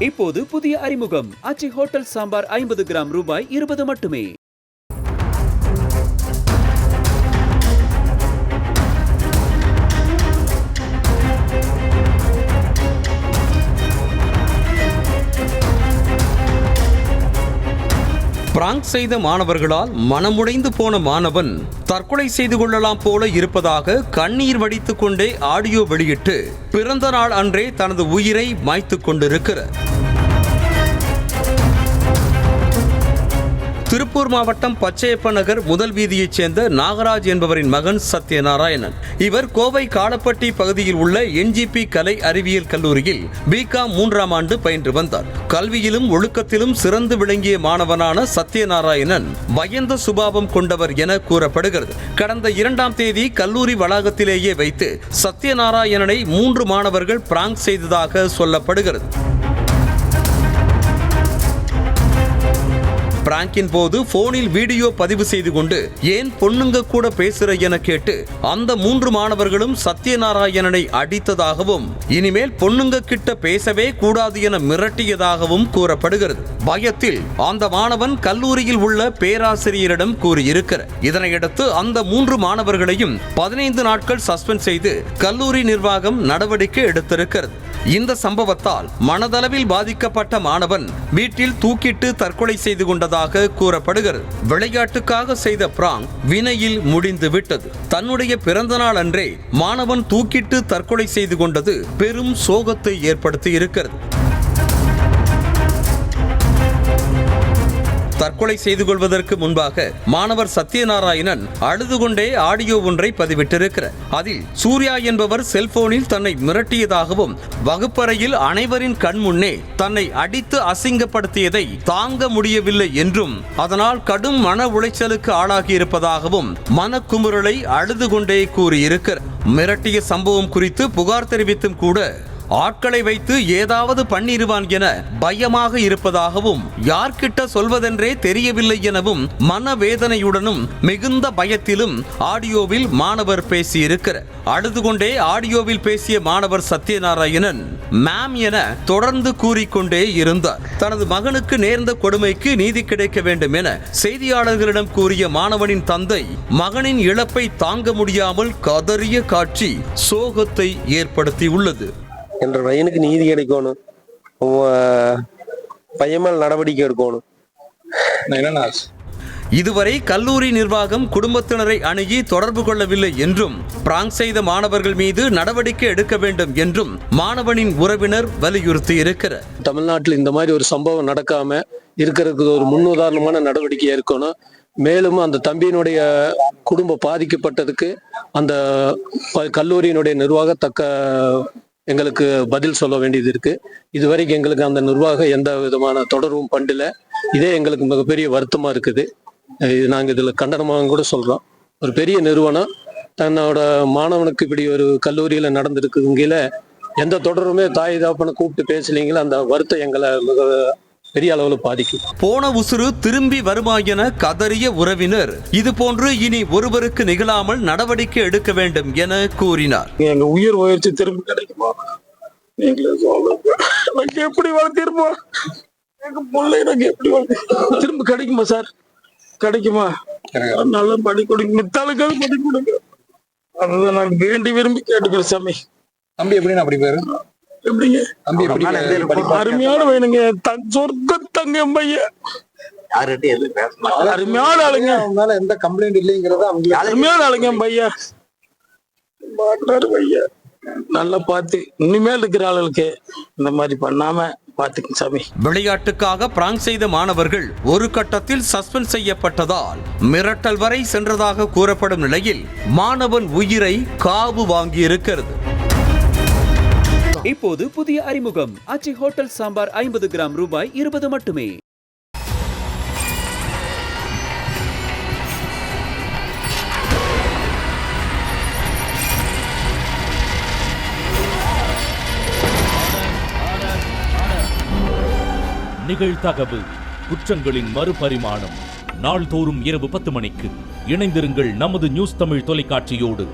இப்போது புதிய அறிமுகம் ஆச்சி ஹோட்டல் சாம்பார் 50 கிராம் ரூபாய் 20 மட்டுமே. பிராங்க் செய்த மாணவர்களால் மனமுடைந்து போன மாணவன் தற்கொலை செய்து கொள்ளலாம் போல இருப்பதாக கண்ணீர் வடித்துக் கொண்டே ஆடியோ வெளியிட்டு பிறந்த நாள் அன்றே தனது உயிரை மாய்த்துக் கொண்டிருக்கிறார். திருப்பூர் மாவட்டம் பச்சையப்ப நகர் முதல் வீதியைச் சேர்ந்த நாகராஜ் என்பவரின் மகன் சத்யநாராயணன். இவர் கோவை காலப்பட்டி பகுதியில் உள்ள NGP கலை அறிவியல் கல்லூரியில் BCom 3ஆம் ஆண்டு பயின்று வந்தார். கல்வியிலும் ஒழுக்கத்திலும் சிறந்து விளங்கிய மாணவனான சத்யநாராயணன் பயந்த சுபாவம் கொண்டவர் என கூறப்படுகிறது. கடந்த 2ஆம் தேதி கல்லூரி வளாகத்திலேயே வைத்து சத்யநாராயணனை 3 மாணவர்கள் பிராங்க் செய்ததாக சொல்லப்படுகிறது. பிராங்கின் போது போனில் வீடியோ பதிவு செய்து கொண்டு ஏன் பொண்ணுங்க கூட பேசுற என கேட்டு அந்த 3 மாணவர்களும் சத்யநாராயணனை அடித்ததாகவும் இனிமேல் பொண்ணுங்க கிட்ட பேசவே கூடாது என மிரட்டியதாகவும் கூறப்படுகிறது. பயத்தில் அந்த மாணவன் கல்லூரியில் உள்ள பேராசிரியரிடம் கூறியிருக்கிறார். இதனையடுத்து அந்த 3 மாணவர்களையும் 15 நாட்கள் சஸ்பெண்ட் செய்து கல்லூரி நிர்வாகம் நடவடிக்கை எடுத்திருக்கிறது. இந்த சம்பவத்தால் மனதளவில் பாதிக்கப்பட்ட மாணவன் வீட்டில் தூக்கிட்டு தற்கொலை செய்து கொண்டதாக கூறப்படுகிறது. விளையாட்டுக்காக செய்த பிராங்க் வினையில் முடிந்து விட்டது. தன்னுடைய பிறந்த நாள் அன்றே மாணவன் தூக்கிட்டு தற்கொலை செய்து கொண்டது பெரும் சோகத்தை ஏற்படுத்தி இருக்கிறது. தற்கொலை செய்து கொள்வதற்கு முன்பாக மாணவர் சத்யநாராயணன் அழுது கொண்டே ஆடியோ ஒன்றை பதிவிட்டிருக்கிறார். அதில் சூர்யா என்பவர் செல்போனில் தன்னை மிரட்டியதாகவும் வகுப்பறையில் அனைவரின் கண் முன்னே தன்னை அடித்து அசிங்கப்படுத்தியதை தாங்க முடியவில்லை என்றும் அதனால் கடும் மன உளைச்சலுக்கு ஆளாகியிருப்பதாகவும் மனக்குமுறலை அழுது கொண்டே கூறியிருக்கிறார். மிரட்டிய சம்பவம் குறித்து புகார் தெரிவித்தும் கூட ஆட்களை வைத்து ஏதாவது பண்ணிடுவான் என பயமாக இருப்பதாகவும் யார்கிட்ட சொல்வதென்றே தெரியவில்லை எனவும் மனவேதனையுடனும் மிகுந்த பயத்திலும் ஆடியோவில் மாணவர் பேசியிருக்கிறார். அழுது கொண்டே ஆடியோவில் பேசிய மாணவர் சத்யநாராயணன் மேம் என தொடர்ந்து கூறிக்கொண்டே இருந்தார். தனது மகனுக்கு நேர்ந்த கொடுமைக்கு நீதி கிடைக்க வேண்டும் என செய்தியாளர்களிடம் கூறிய மாணவனின் தந்தை மகனின் இழப்பை தாங்க முடியாமல் கதறிய காட்சி சோகத்தை ஏற்படுத்தியுள்ளது. என்ற பையனுக்கு நீதி கிடைக்கணும், பையன் மேல் நடவடிக்கை எடுக்கணும். இதுவரை கல்லூரி நிர்வாகம் குடும்பத்தினரை அணுகி தொடர்பு கொள்ளவில்லை என்றும் பிராங்க் செய்த மாணவர்கள் மீது நடவடிக்கை எடுக்க வேண்டும் என்றும் மாணவனின் உறவினர் வலியுறுத்தி இருக்கிறார். தமிழ்நாட்டில் இந்த மாதிரி ஒரு சம்பவம் நடக்காம இருக்கிறதுக்கு ஒரு முன்னுதாரணமான நடவடிக்கை இருக்கணும். மேலும் அந்த தம்பியினுடைய குடும்பம் பாதிக்கப்பட்டதுக்கு அந்த கல்லூரியினுடைய நிர்வாகத்தக்க எங்களுக்கு பதில் சொல்ல வேண்டியது இருக்கு. இதுவரைக்கும் எங்களுக்கு அந்த நிர்வாகம் எந்த விதமான தொடர்பும் பண்ணல. இதே எங்களுக்கு மிகப்பெரிய வருத்தமா இருக்குது. நாங்கள் இதுல கண்டனமாக கூட சொல்றோம். ஒரு பெரிய நிறுவனம் தன்னோட மாணவனுக்கு இப்படி ஒரு கல்லூரியில நடந்திருக்குங்கில எந்த தொடர்புமே தாய் தாப்பனை கூப்பிட்டு பேசலீங்களா, அந்த வருத்தம் எங்களை மிக பெரிய அளவுல பாதிக்கும். போன உசுறு திரும்பி வருமா என கதறிய உறவினர் இது போன்று இனி ஒருவருக்கு நிகழாமல் நடவடிக்கை எடுக்க வேண்டும் என கூறினார். எங்க உயிர் உயர்ச்சி திரும்பி கிடைக்குமா? எப்படி வளர்த்திருப்போம்? எங்க பிள்ளை நாங்க எப்படி வளர்த்து திரும்ப கிடைக்குமா சார்? கிடைக்குமா? நல்லா படி கொடுங்க, மித்தாளுக்காக படி கொடுங்க. அதுதான் நான் வேண்டி விரும்பி கேட்டுக்கிறேன் சாமி. தம்பி எப்படி அப்படி பேரு எப்படிங்க? அருமையான பையனுங்க, சொர்க்க தங்க பையன், அருமையான ஆளுங்க. அவங்களால எந்த கம்ப்ளைண்ட் இல்லைங்கிறத அருமையான ஆளுங்க பையன், பையன். நல்லா பார்த்து இனிமேல் இருக்கிற ஆளுகளுக்கு இந்த மாதிரி பண்ணாம பாத்துக்க சாமி. விளையாட்டுக்காக பிராங்க் செய்த மாணவர்கள் ஒரு கட்டத்தில் சஸ்பெண்ட் செய்யப்பட்டதால் மிரட்டல் வரை சென்றதாக கூறப்படும் நிலையில் மாணவன் உயிரை காவு வாங்கியிருக்கிறது. இப்போது புதிய அறிமுகம் ஆச்சி ஹோட்டல் சாம்பார் 50 கிராம் ரூபாய் 20 மட்டுமே. நிகழ்தகவு குற்றங்களின் மறுபரிமாணம். நாள்தோறும் இரவு 10 மணிக்கு இணைந்திருங்கள் நமது நியூஸ் தமிழ் தொலைக்காட்சியோடு.